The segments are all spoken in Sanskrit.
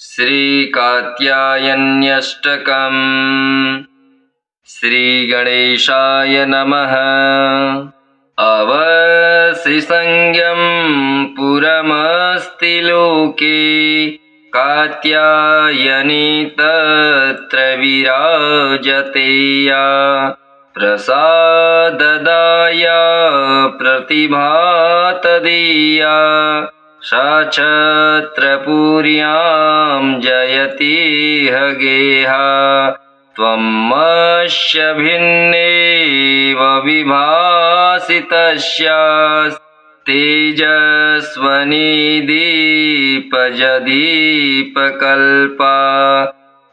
श्रीकात्यायन्यष्टकम्। श्रीगणेशाय नमः। अवसिसंज्ञं पुरमस्ति लोके, कात्यायनी तत्र विराजते या। प्रसाददाया प्रतिभातदीया, सा छत्रपुर्यां जयति गेहा। त्वमस्य भिन्नेव विभासि तस्यास्, तेजस्वनी दीपजदीपकल्पा।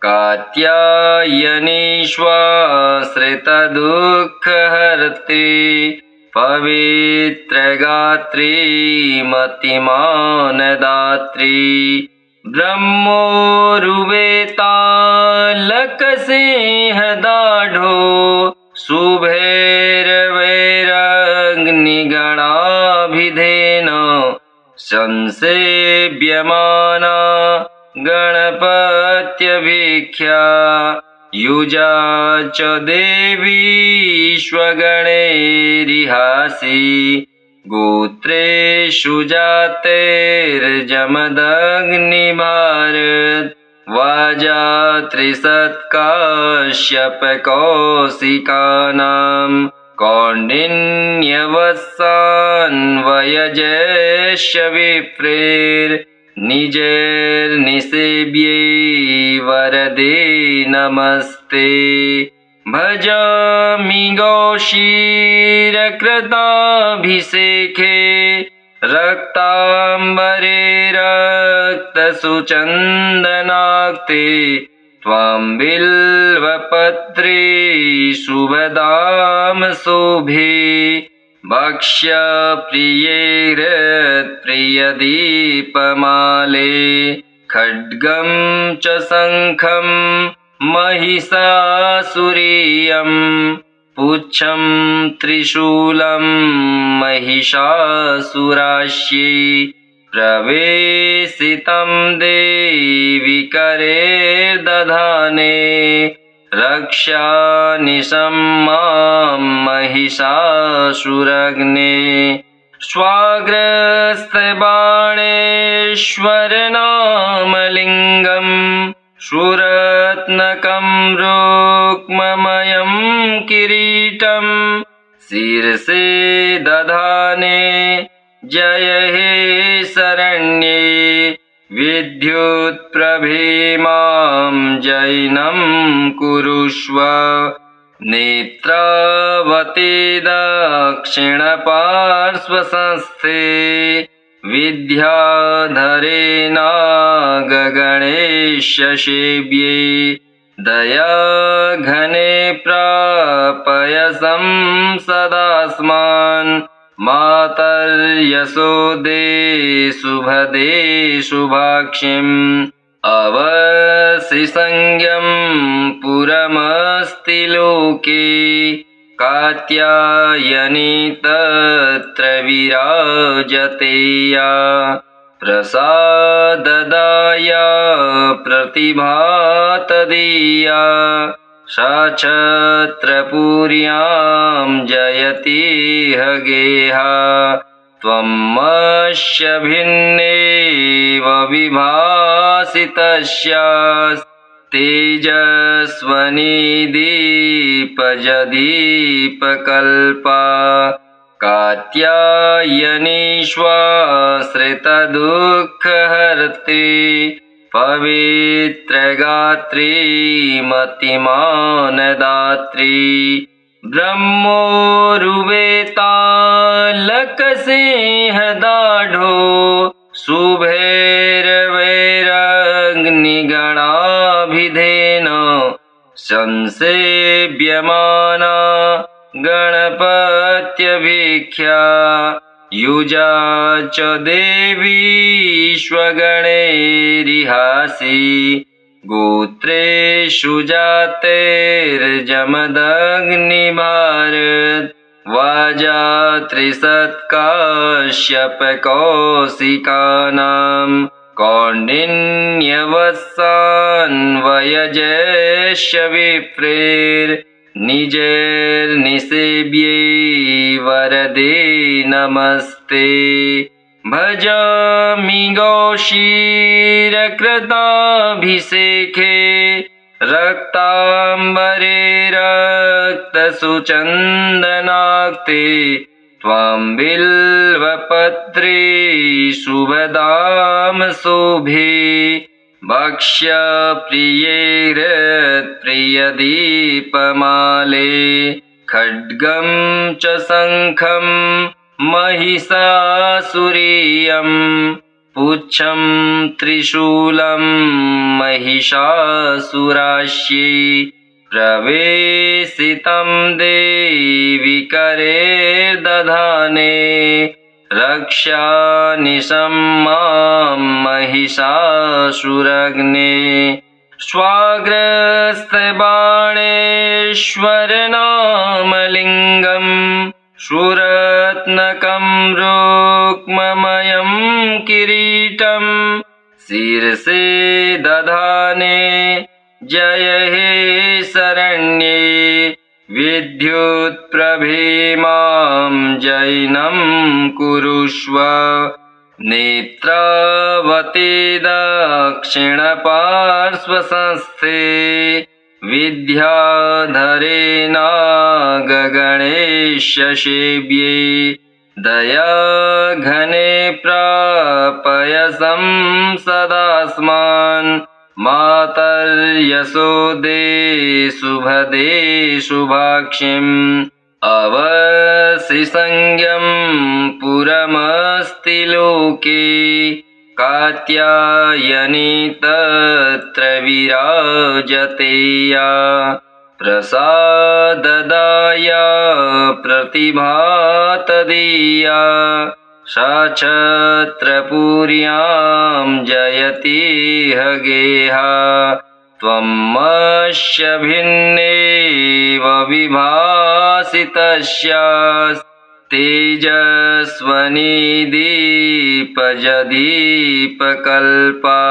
कात्यायनी श्वाश्रितदुःखहर्त्री, पवित्रगात्री मतिमानदात्री। ब्रह्मोरुवेतालकसिंहदाढ्यो, शुभैर्वैरग्निगणाभिधेन संसेव्यमाना गणपत्यभिख्या। युजा च देवीष्वगणैरिहासी, गोत्रेषु जातैर्जमदग्निभारत। वाजा त्रिशत्काश्यपकौशिकानां, कौण्डिन्यवत्सान्वयजैश्च विप्रेर्निजैर्निसेव्यै वरदे नमस्ते। भजामि गौशीरकृताभिषेके, रक्ताम्बरे रक्तसुचन्दनाक्ते। त्वां बिल्वपत्रे शुभदां शोभे, भक्ष्यप्रिये हृत्प्रियदीपमाले। खड्गं च शङ्खं महिषासुरीयं, पुच्छं त्रिशूलं महिषासुरास्यै। प्रवेशितं देवि करे दधाने, रक्षानिशं मां महिषासुरग्ने। स्वाग्रस्तबाणेश्वरनामलिङ्गं, सुरत्नकं रुक्ममयं किरीटं। शीर्षे दधाने जय हे शरण्ये, विद्युत्प्रभे मां जैनं कुरुष्व। नेत्रावते दक्षिणपार्श्वसंस्थे, विद्याधरे नागगणेशसेव्ये। दयाघने प्रापय संसदास्मान्, मातर्यशोदे शुभदे शुभाक्षिम्। अवसिसंज्ञं पुरमस्ति लोके, कात्यायनी तत्र विराजते या। प्रसाददाया प्रतिभातदीया, सा छत्रपुर्यां जयति गेहा। त्वमस्य भिन्नेव विभासि तस्यास्, तेजस्वनी दीपजदीपकल्पा। कात्यायनी श्वाश्रितदुःखहर्त्री, पवित्रगात्री मतिमानदात्री। ब्रह्मोरुवेतालकसिंहदाढ्यो, शुभैर्वैरग्निगणाभिधेन संसेव्यमाना गणपत्यभिख्या। युजा च देवीष्वगणैरिहासी, गोत्रेषु जातैर्जमदग्निभारत। वाजा त्रिशत्काश्यपकौशिकानां, कौण्डिन्यवत्सान्वयजेष्य विप्रेर्निजैर्निसेव्ये वरदे नमस्ते। भजामि गौशीरकृताभिषेके रक्ताम्बरे रक्तसुचन्दनाक्ते त्वां बिल्वपत्रे शुभदाम शोभे। भक्ष्यप्रिये हृत्प्रियदीपमाले खड्गं च शङ्खं महिषासुरीयं पुच्छं त्रिशूलं महिषासुरास्यै प्रवेशितं देवि करे दधाने रक्षानिशं मां महिषासुरग्ने। स्वाग्रस्तबाणेश्वरनामलिङ्गं शूरत्नकं रुक्ममयं किरीटं शीर्षे दधाने जय हे शरण्ये विद्युत्प्रभे मां जैनं कुरुष्व। नेत्रावते दक्षिणपार्श्वसंस्थे विद्याधरे नागगणेशसेव्ये दयाघने प्रापय संसदास्मान् मातर्यशोदे शुभदे शुभाक्षिम्। अवसिसंज्ञं पुरमस्ति लोके कात्यायनी तत्र विराजते या प्रसाददाया प्रतिभातदीया सा छत्रपुर्यां जयति गेहा। त्वमस्य भिन्नेव विभासितस्यास् तेजस्वनी दीपजदीपकल्पा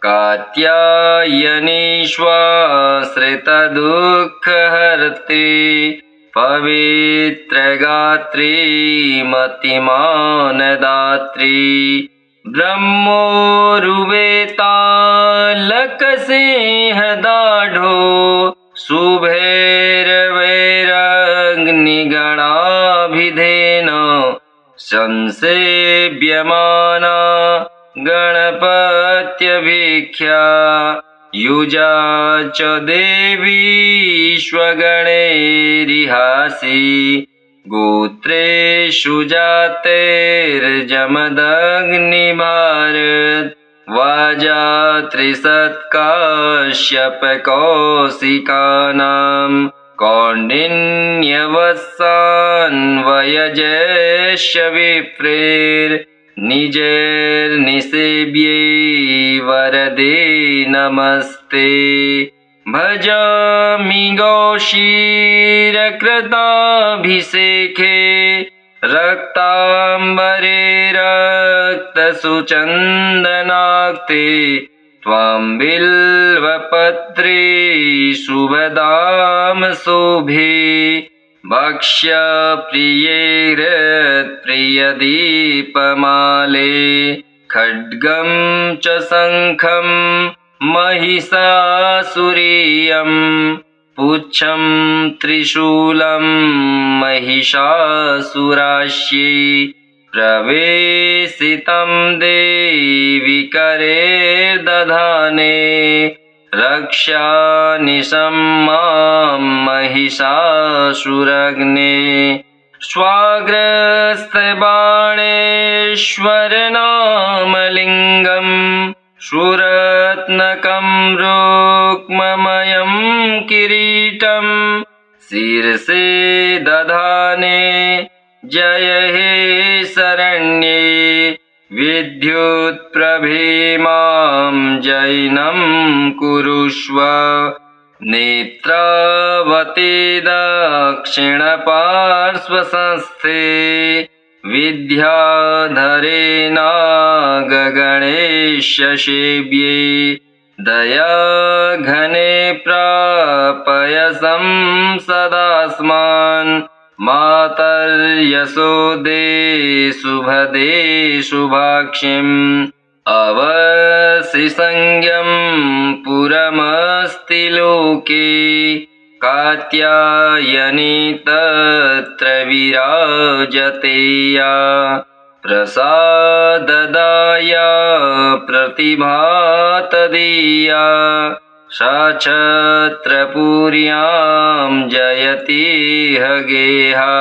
कात्यायनी स्वाश्रितदुःखहर्त्री पवित्रगात्री मतिमानदात्री। ब्रह्मोरुवेतालकसिंहदाढ्यो शुभैर्वैरग्निगणाभिधेन संसेव्यमाना गणपत्यभिख्या युजा च देवीष्वगणैरिहासी। गोत्रेषु जातेर्जमदग्निभारत वाजा त्रिशत्काश्यपकौशिकानां कौण्डिन्यवत्सान्वयजेष्य विप्रेर्निजैर्निसेव्ये वरदे नमस्ते। भजामि गौशीरकृताभिषेके रक्ताम्बरे रक्तसुचन्दनाक्ते त्वां बिल्वपत्रे शुभदाम शोभे। भक्ष्यप्रिये हृत्प्रियदीपमाले खड्गं च शङ्खं महिषासुरीयं पुच्छं त्रिशूलं महिषासुरास्यै प्रवेशितं देवि करे दधाने रक्षानिशं मां महिषासुरग्ने। स्वाग्रस्तबाणेश्वरनामलिङ्गं शूरत्नकं रुक्ममयं किरीटं शीर्षे दधाने जय हे शरण्ये विद्युत्प्रभे मां जैनं कुरुष्व। नेत्रावते दक्षिणपार्श्वसंस्थे विद्याधरेणागगणेश्य सेव्ये दया घने प्रापय संसदास्मान् मातर्यशोदे शुभदे शुभाक्षिम् अवसिसंज्ञं पुरमस्ति लोके कात्यायनी तत्र विराजते या प्रसाददाया प्रतिभा तदीया सा छत्रपुर्यां जयति गेहा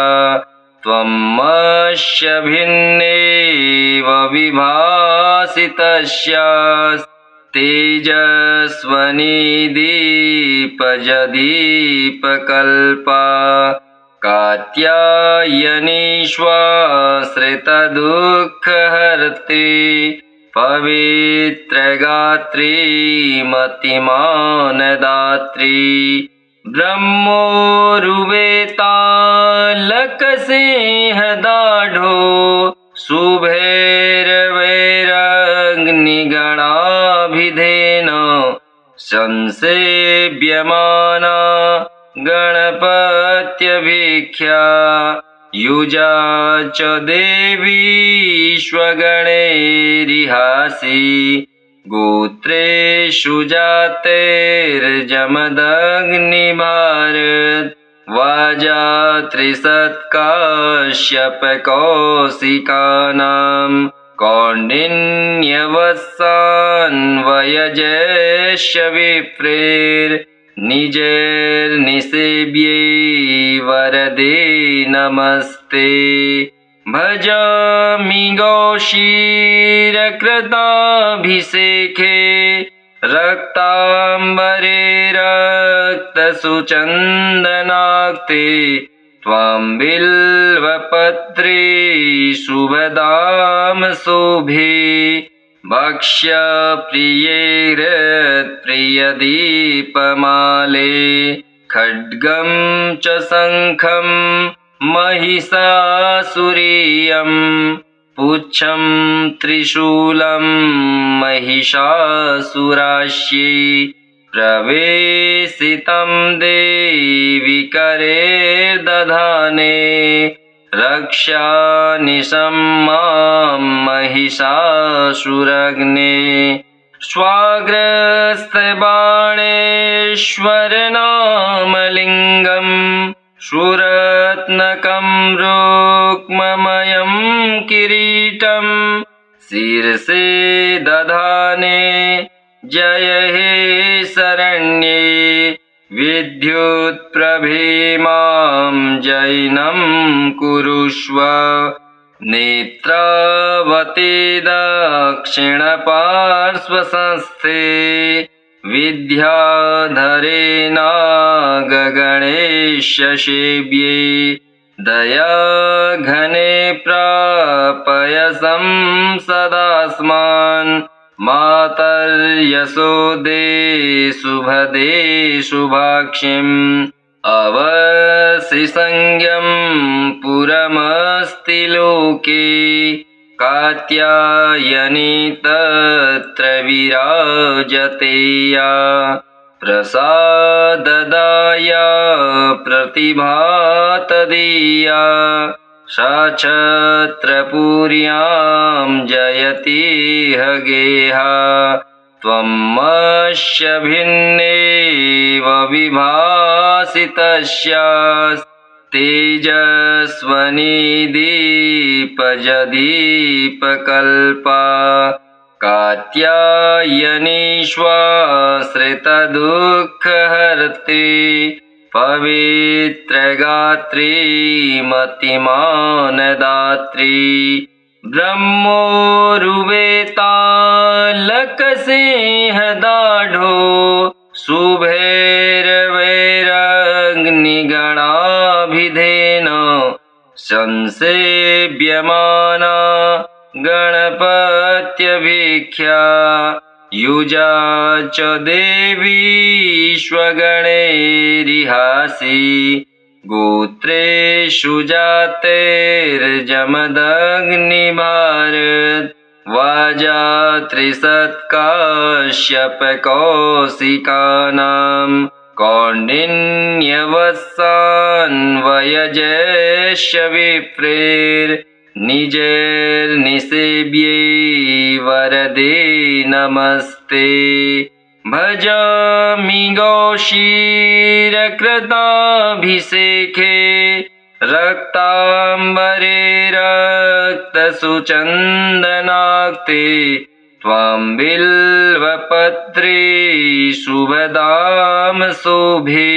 त्वमस्य भिन्नेव विभासितस्यास् तेजस्वनी दीपजदीपकल्पा कात्यायनी श्वाश्रितदुःखहर्त्री पवित्रगात्री मतिमानदात्री ब्रह्मोरुवेतालकसिंहदाढ्यो शुभैर्वैरग्निगणाभिधेन संसेव्यमाना गणपत्यभिख्या युजा च देवीष्वगणैरिहासी गोत्रेषु जातेर्जमदग्निभारत वाजा त्रिशत्काश्यपकौशिकानां कौण्डिन्यवत्सान्वयजैश्य विप्रेर्निजैर्निसेव्ये वरदे नमस्ते भजामि गौशीरकृताभिषेके रक्ताम्बरे रक्तसुचन्दनाक्ते त्वां बिल्वपत्रे शुभदां शोभे भक्ष्यप्रिये हृत्प्रियदीपमाले खड्गं च शङ्खं महिषासुरीयं पुच्छं त्रिशूलं महिषासुरास्यै प्रवेशितं देवि करे दधाने रक्षानिशं मां महिषासुरग्ने स्वाग्रस्तबाणेश्वरनामलिङ्गं सुरत्नकं रुक्ममयं किरीटं शीर्षे दधाने जय हे शरण्ये विद्युत्प्रभे मां जैनं कुरुष्व नेत्रावते दक्षिणपार्श्वसंस्थे विद्याधरेणागगणेश्य सेव्ये दया घने प्रापय संसदास्मान् मातर्यशोदे शुभदे शुभाक्षिम् अवसिसंज्ञं पुरमस्ति लोके कात्यायनी तत्र विराजते या प्रसाददाया प्रतिभा तदीया सा छत्रपुर्यां जयति गेहा त्वमस्य भिन्नेव विभासितस्यास् तेजस्वनी दीपजदीपकल्पा कात्यायनी श्वाश्रितदुःखहर्त्री पवित्रगात्री मतिमानदात्री ब्रह्मोरुवेतालकसिंहदाढ्यो शुभैर्वैरग्निगणाभिधेन संसेव्यमाना गणपत्यभिख्या युजा च देवीष्वगणैरिहासी गोत्रेषु जातेर्जमदग्निभारत वाजा त्रिसत्काश्यपकौशिकानां कौण्डिन्यवत्सान्वयजैश्य विप्रेर्निजैर्निसेव्ये वरदे नमस्ते भजामि गौशीरकृताभिषेके रक्ताम्बरे रक्तसुचन्दनाक्ते त्वां बिल्वपत्रे शुभदाम शोभे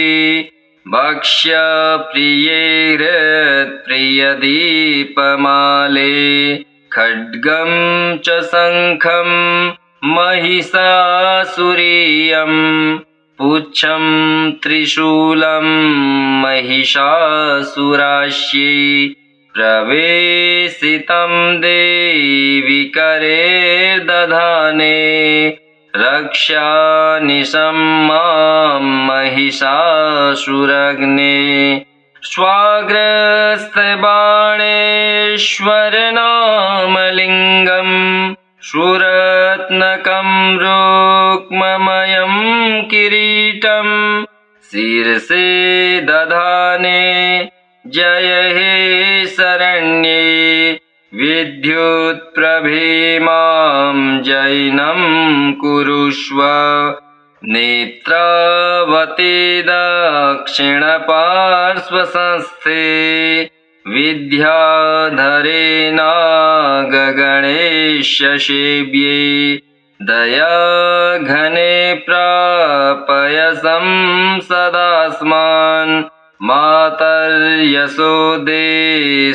भक्ष्यप्रिये हृत्प्रियदीपमाले खड्गं च शङ्खं महिषासुरीयं पुच्छं त्रिशूलं महिषासुरास्यै प्रवेशितं देवि करे दधाने रक्ष्यानिशं मां महिषासुरग्ने स्वाग्रस्तबाणेश्वरनामलिङ्गं सुरत्नकं रुक्ममयं किरीटं शीर्षे दधाने जय हे शरण्ये विद्युत्प्रभे मां जैनं कुरुष्व नेत्रावते दक्षिणपार्श्वसंस्थे विद्याधरे नागगणेशसेव्ये दयाघने प्रापय संसदास्मान् मातर्यशोदे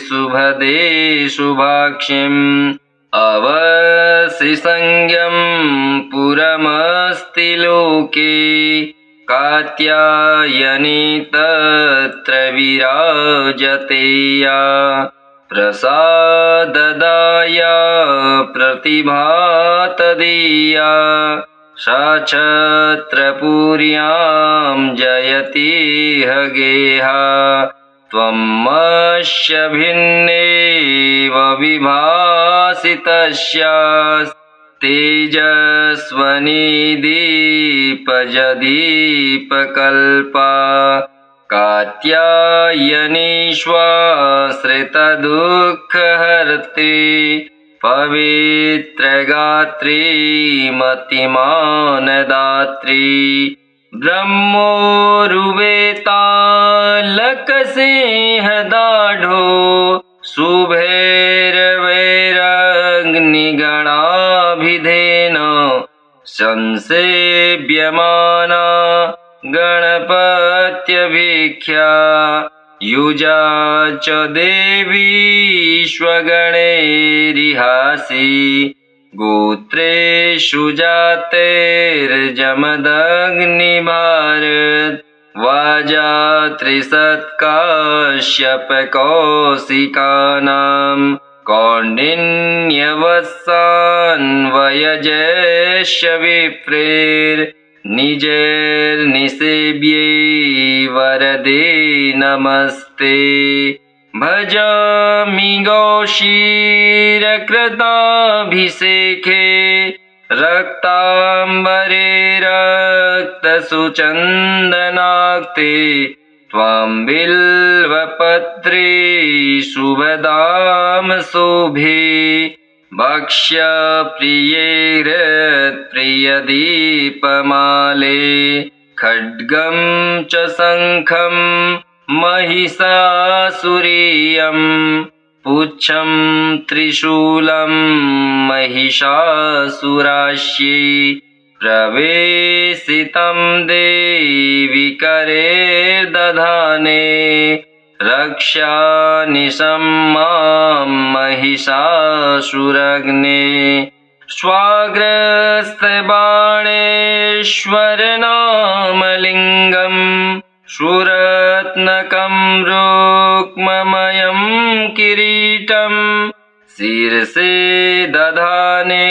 शुभदे शुभाक्षिम् अवसिसंज्ञं पुरमस्ति लोके कात्यायनी तत्र विराजते या प्रसाददाया प्रतिभा तदीया सा छत्रपुर्यां जयति गेहा त्वमस्य भिन्नेव विभासितस्यास् तेजस्वनी दीपजदीपकल्पा कात्यायनी स्वाश्रितदुःखहर्त्री पवित्रगात्री मतिमानदात्री ब्रह्मोरुवेतालकसिंहदाढ्यो शुभैर्वैरग्निगणाभिधेन संसेव्यमाना गणपत्यभिख्या युजा च देवीष्वगणैरिहासी गोत्रेषु जातेर्जमदग्निभारत वाजा त्रिसत्काश्यपकौशिकानां कौण्डिन्यवत्सान्वयजैश्य विप्रेर्निजैर्निसेव्ये वरदे नमस्ते भजामि गौशीरकृताभिषेके रक्ताम्बरे रक्तसुचन्दनाक्ते त्वां बिल्वपत्रे शुभदाम शोभे भक्ष्यप्रिये हृत्प्रियदीपमाले खड्गं च शङ्खं महिषासुरीयं पुच्छं त्रिशूलं महिषासुरास्यै प्रवेशितं देवि करे दधाने रक्ष्यानिशं मां महिषासुरग्ने स्वाग्रस्तबाणेश्वरनामलिङ्गं सुरत्नकं रुक्ममयं किरीटं शीर्षे दधाने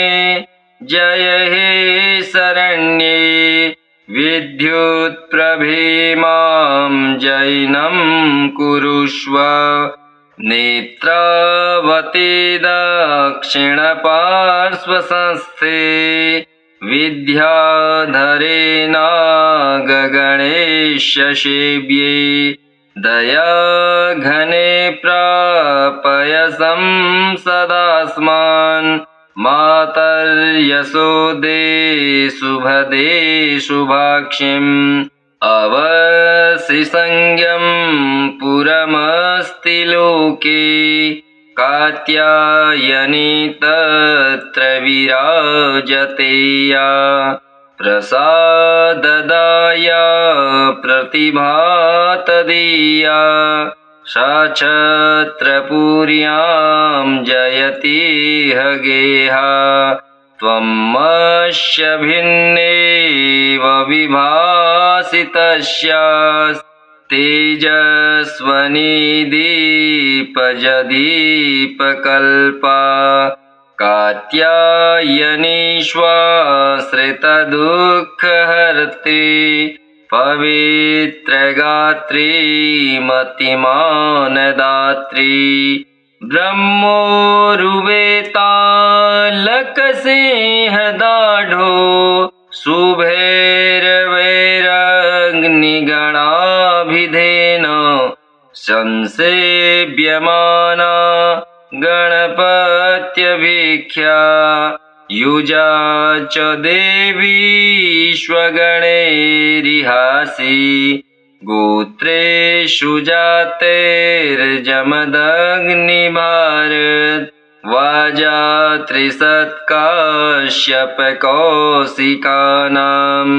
जय हे शरण्ये विद्युत्प्रभेमां जैनं कुरुष्व नेत्रावते दक्षिणपार्श्वसंस्थे विद्याधरेणागगणेशसेव्ये दयाघने प्रापयसं सदास्मान् मातर्यशोदे शुभदे शुभाक्षिम् अवसिसंज्ञं पुरमस्ति लोके कात्यायनी तत्र विराजते या प्रसाददाया प्रतिभातदीया सा छत्रपुर्यां जयति गेहा त्वमस्य भिन्नेव विभासितस्यास् तेजस्वनी दीपजदीपकल्पा कात्यायनी श्वाश्रितदुःखहर्त्री पवित्रगात्री मतिमानदात्री ब्रह्मोरुवेतालकसिंहदाढ्यो शुभैर्वैरग्निगणाभिधेन संसेव्यमाना गणपत्यभिख्या युजा च देवीष्वगणैरिहासी गोत्रेषु जातेर्जमदग्निभारत वाजा त्रिशत्काश्यपकौशिकानां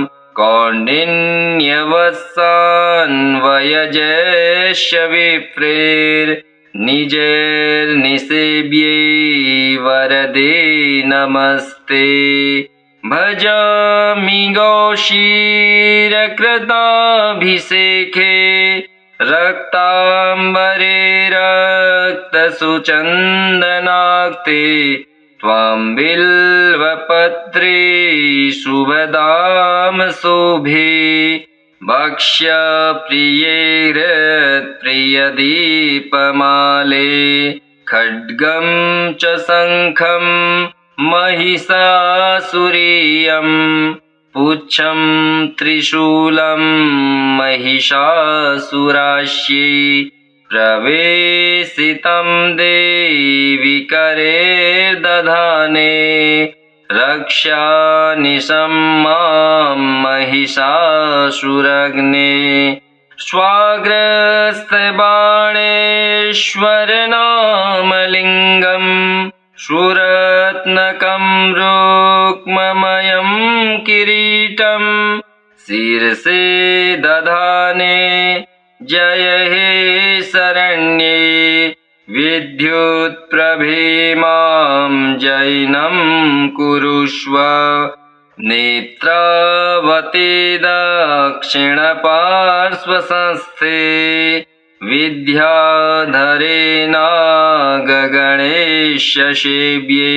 कौण्डिन्यवत्सान्वयजैश्च विप्रेर्निजैर्निसेव्ये वरदे नमस्ते भजामि गौशीरकृताभिषेके रक्ताम्बरे रक्तसुचन्दनाक्ते त्वां बिल्वपत्रे शुभदां शोभे भक्ष्यप्रिये हृत्प्रियदीपमाले खड्गं च शङ्खं महिषासुरीयं पुच्छं त्रिशूलं महिषासुरास्यै प्रवेशितं देवि करे दधाने रक्षानिशं मां महिषासुरग्ने स्वाग्रस्तबाणेश्वरनामलिङ्गं सुरत्नकं रुक्ममयं किरीटं शीर्षे दधाने जय हे शरण्ये विद्युत्प्रभेमां जैनं कुरुष्व नेत्रावते दक्षिणपार्श्वसंस्थे विद्याधरेणागगणेशसेव्ये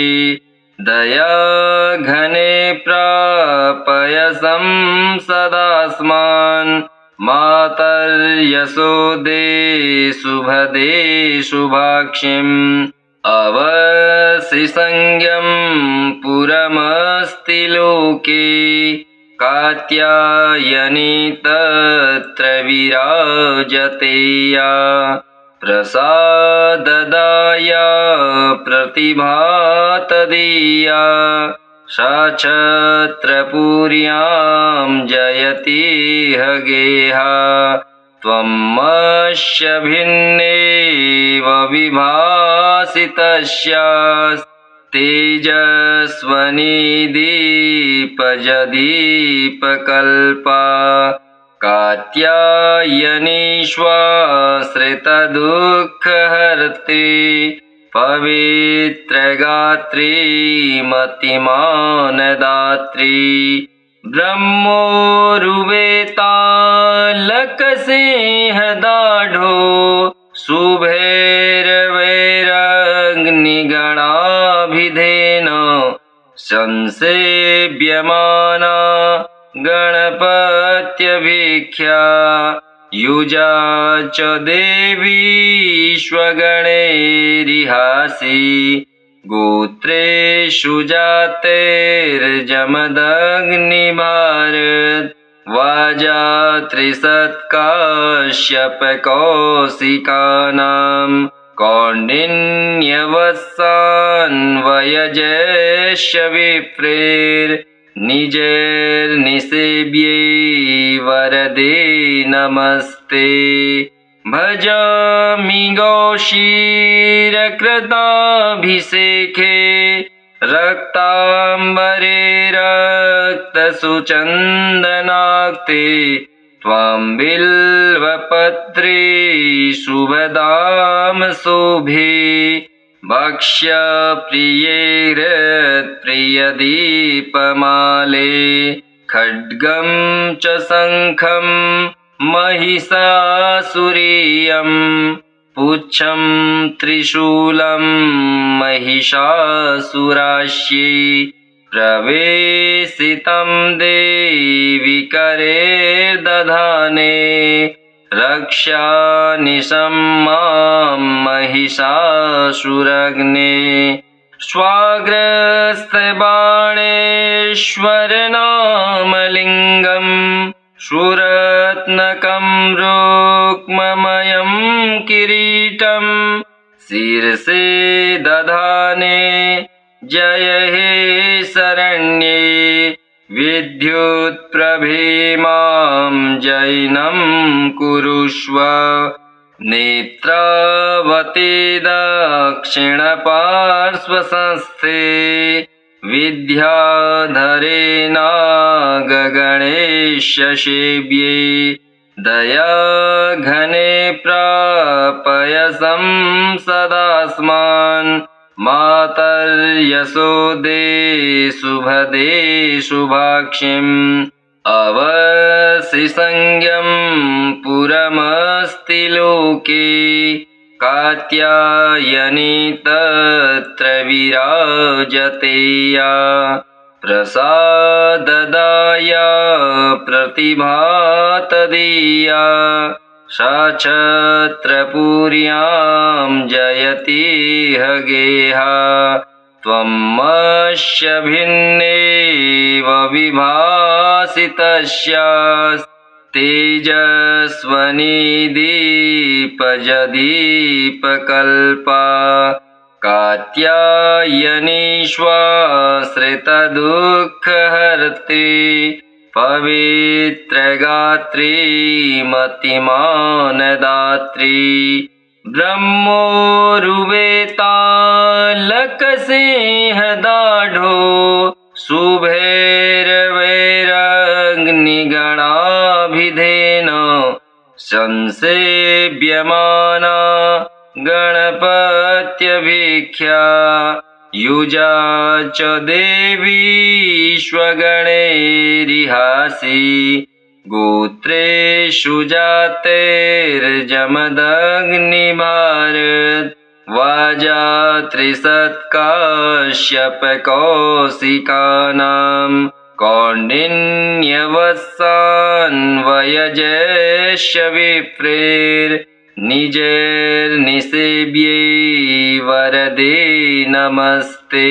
दयाघने प्रापयसं सदास्मान् मातर्यशोदे शुभदे शुभाक्षिम् अवसिसंज्ञं पुरमस्ति लोके कात्यायनी तत्र विराजते या प्रसाददाया प्रतिभातदीया सा छत्रपुर्यां जयति गेहा त्वमस्य भिन्नेव विभासितस्यास् तेजस्वनी दीपजदीपकल्पा कात्यायनी श्वाश्रितदुःखहर्त्री पवित्रगात्री मतिमानदात्री ब्रह्मोरुवेतालकसिंहदाढ्यो शुभैर्वैरग्निगणाभिधेन संसेव्यमाना गणपत्यभिख्या युजा च देवीष्वगणैरिहासि गोत्रेषु जातेर्जमदग्निभारत वाजा त्रिसत्काश्यपकौशिकानां कौण्डिन्यवत्सान्वयजैश्च विप्रेर्निजैर्निसेव्यै वरदे नमस्ते भजामि गौशीरकृताभिषेके रक्ताम्बरे रक्तसुचन्दनाक्ते त्वां बिल्वपत्रे शुभदां शुभे भक्ष्यप्रिये हृत्प्रियदीपमाले खड्गं च शङ्खं महिषासुरीयं पुच्छं त्रिशूलं महिषासुरास्यै प्रवेशितं देवि करेर्दधाने रक्ष्यानिशं मां महिषासुरग्ने स्वाग्रस्तबाणेश्वरनामलिङ्गं सुरत्नकं रुक्ममयं किरीटं शीर्षे दधाने जय हे शरण्ये विद्युत्प्रभे मां जैनं कुरुष्व नेत्रावते दक्षिणपार्श्वसंस्थे विद्याधरे नागगणेशसेव्ये दयाघने प्रापय संसदास्मान् मातर्यशोदे शुभदे शुभाक्षिम् अवसिसंज्ञं पुरमस्ति लोके कात्यायनी तत्र विराजते या प्रसाददाया प्रतिभातदीया सा छत्रपुर्यां जयतीह गेहा त्वमस्य भिन्नेव विभासितस्यास् तेजस्वनी दीपजदीपकल्पा कात्यायनी स्वाश्रितदुःखहर्त्री पवित्रगात्री मतिमानदात्री ब्रह्मोरुवेतालकसिंहदाढ्यो शुभैर्वैरग्निगणाभिधेन संसेव्यमाना गणपत्यभिख्या युजा च देवीष्वगणैरिहासि गोत्रेषु जातेर्जमदग्निभारत वाजा त्रिसत्काश्यपकौशिकानां कौण्डिन्यवत्सान्वयजैश्च विप्रेर्निजैर्निसेव्यै वरदे नमस्ते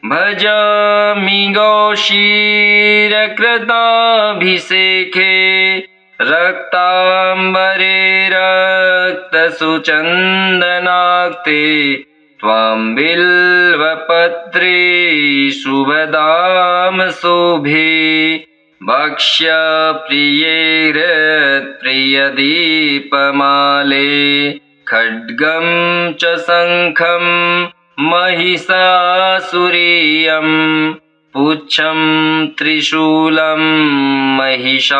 भजामि गौशीरकृताभिषेके रक्ताम्बरे रक्तसुचन्दनाक्ते त्वां बिल्वपत्रे शुभदां शुभे भक्ष्यप्रिये हृत्प्रियदीपमाले खड्गं च शङ्खं महिषासुरीयं पुच्छं त्रिशूलं महिषासुरास्यै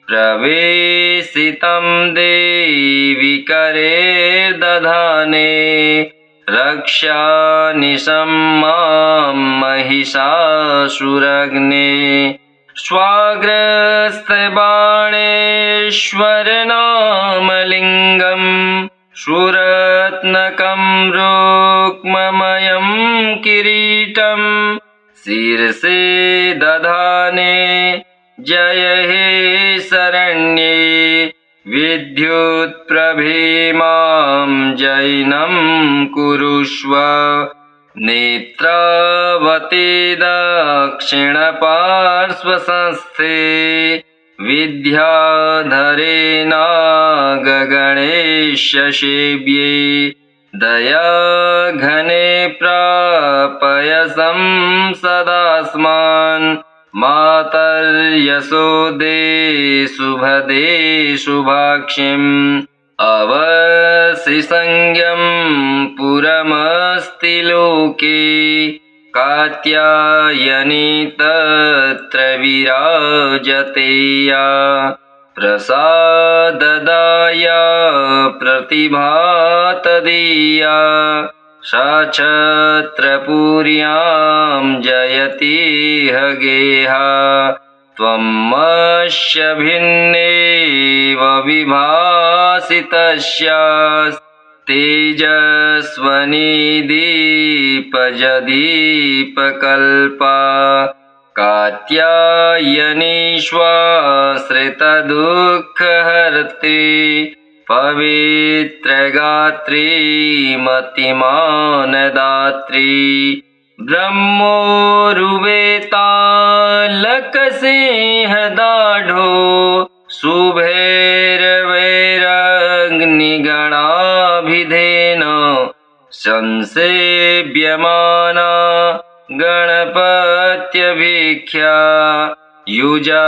प्रवेशितं देवि करेर्दधाने रक्ष्यानिशं मां महिषासुरग्ने स्वाग्रस्तबाणेश्वरनामलिङ्गं सुरत्नकं रुक्ममयं किरीटं शीर्षे दधाने जय हे शरण्ये विद्युत्प्रभे मां जैनं कुरुष्व नेत्रावते दक्षिणपार्श्वसंस्थे विद्याधरे नागगणेशसेव्ये दयाघने प्रापय संसदास्मान् मातर्यशोदे शुभदे शुभाक्षिम् अवसिसंज्ञं पुरमस्ति लोके कात्यायनी तत्र विराजते या प्रसाददाया प्रतिभा तदीया सा छत्रपुर्यां जयति ह गेहा त्वमस्य भिन्नेव विभासि तस्यास् तेजस्वनी दीपजदीपकल्पा कात्यायनी श्वाश्रितदुःखहर्त्री पवित्रगात्री मतिमानदात्री ब्रह्मोरुवेतालकसिंहदाढ्यो शुभैर्वैरग्निगणाभिधेन संसेव्यमाना गणपत्यभिख्या युजा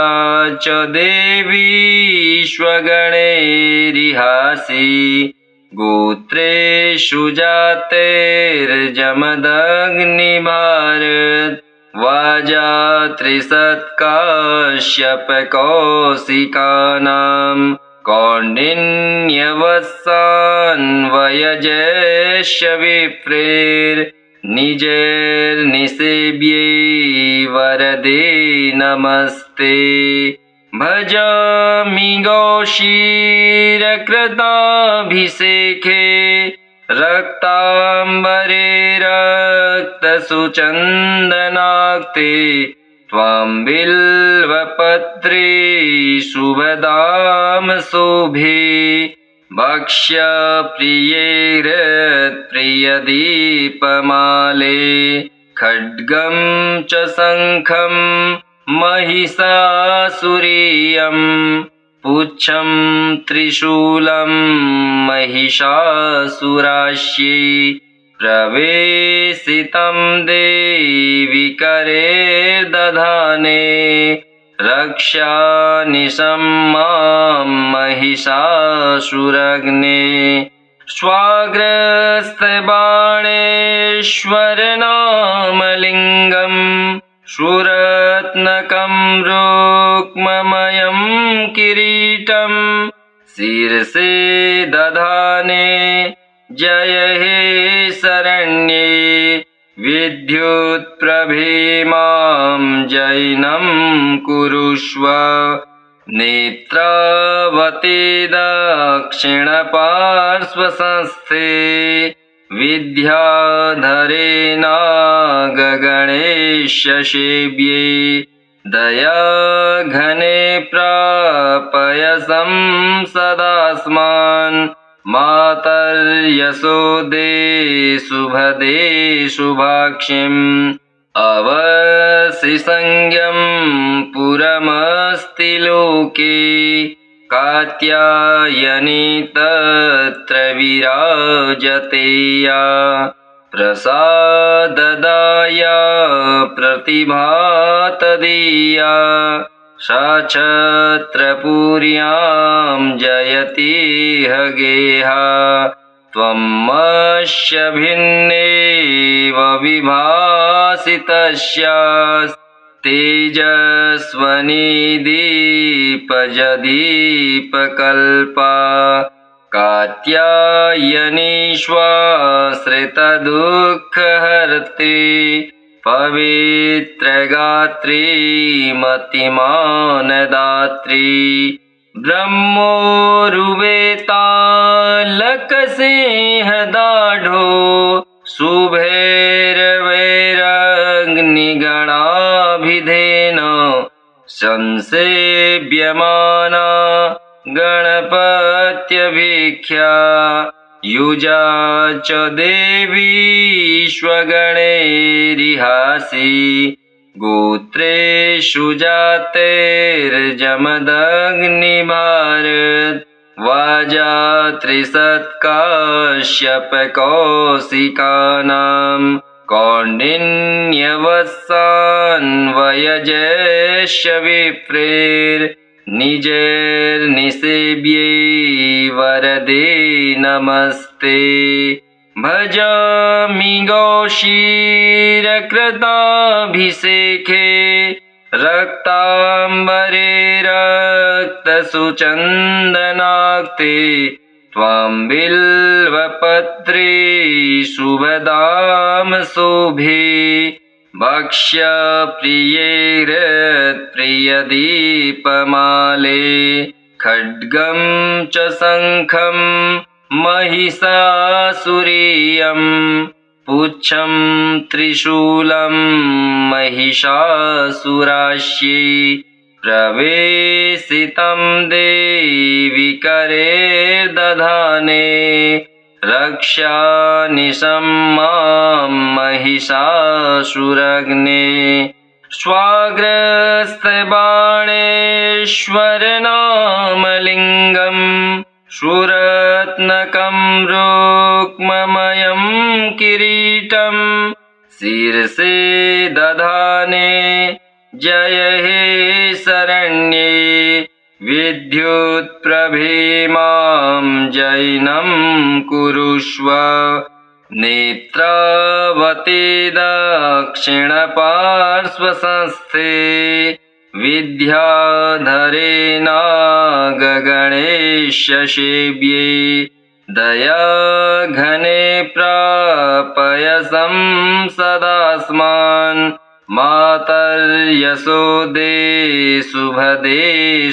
च देवीष्वगणैरिहासि गोत्रेषु जातेर्जमदग्निभारत वाजा त्रिशत्काश्यपकौशिकानां कौण्डिन्यवत्सान्वयजस्य विप्रेर्निजैर्निसेव्ये वरदे नमस्ते भजामि गौशीरकृताभिषेके रक्ताम्बरे रक्तसुचन्दनाक्ते त्वां बिल्वपत्रे शुभदां शोभे भक्ष्यप्रिये हृत्प्रियदीपमाले खड्गं च शङ्खं महिषासुरीयं पुच्छं त्रिशूलं महिषासुरास्यै प्रवेशितं देवि करे दधाने रक्षानिशं मां महिषासुरग्ने स्वाग्रस्तबाणेश्वरनामलिङ्गं सुरत्नकं रुक्ममयं किरीटं शीर्षे दधाने जय हे शरण्ये विद्युत्प्रभे मां जैनं कुरुष्व नेत्रावते दक्षिणपार्श्वसंस्थे विद्याधरे नागगणेशसेव्ये दयाघने प्रापय संसदास्मान् मातर्यशोदे शुभदे शुभाक्षिम् अवसिसंज्ञं पुरमस्ति लोके कात्यायनी तत्र विराजते या प्रसाददाया प्रतिभा तदीया सा छत्रपुर्यां जयति ह गेहा त्वमस्य भिन्नेव विभासि तस्यास् तेजस्वनी दीपजदीपकल्पा कात्यायनी श्वाश्रितदुःखहर्त्री पवित्रगात्री मतिमानदात्री ब्रह्मोरुवेतालकसिंहदाढ्यो शुभैर्वैरग्निगणाभिधेन जमदग्निगणाभिधेन संसेव्यमाना गणपत्यभिख्या युजा च देवी स्वगणैरिहासि गोत्रेषु जातेर्जमदग्निभारत वाजा त्रिसत्काश्यपकौशिकानां कौण्डिन्यवत्सान्वयजैश्च विप्रेर्निजैर्निसेव्यै वरदे नमस्ते भजामि गौशीरकृताभिषेके रक्ताम्बरे रक्तसुचन्दनाक्ते त्वां बिल्वपत्रे शुभदाम शोभे भक्ष्यप्रिये हृत्प्रियदीपमाले खड्गं च शङ्खं महिषासुरीयं पुच्छं त्रिशूलं महिषासुरास्यै प्रवेशितं देवि करे दधाने रक्षानिशं मां महिषासुरग्ने स्वाग्रस्तबाणेश्वरनामलिङ्गं सुरत्नकं रुक्ममयं किरीटं शीर्षे दधाने जय हे शरण्ये विद्युत्प्रभे मां जैनं कुरुष्व नेत्रावते दक्षिणपार्श्वसंस्थे विद्याधरे नागगणेशसेव्ये दयाघने प्रापयसं सदास्मान् मातर्यशोदे शुभदे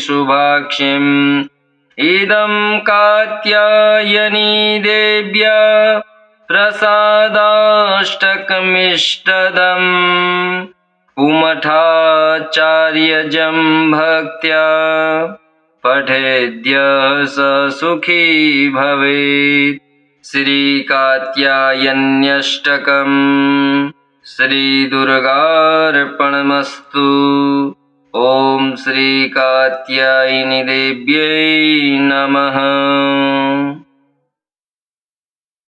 शुभाक्षिम् इदं कात्यायनी देव्या प्रसादाष्टकमिष्टदम् कुमठाचार्यजं भक्त्या पठेद्य स सुखी भवेत् श्रीकात्यायन्यष्टकम् श्रीदुर्गार्पणमस्तु ॐ श्रीकात्यायनी देव्यै नमः।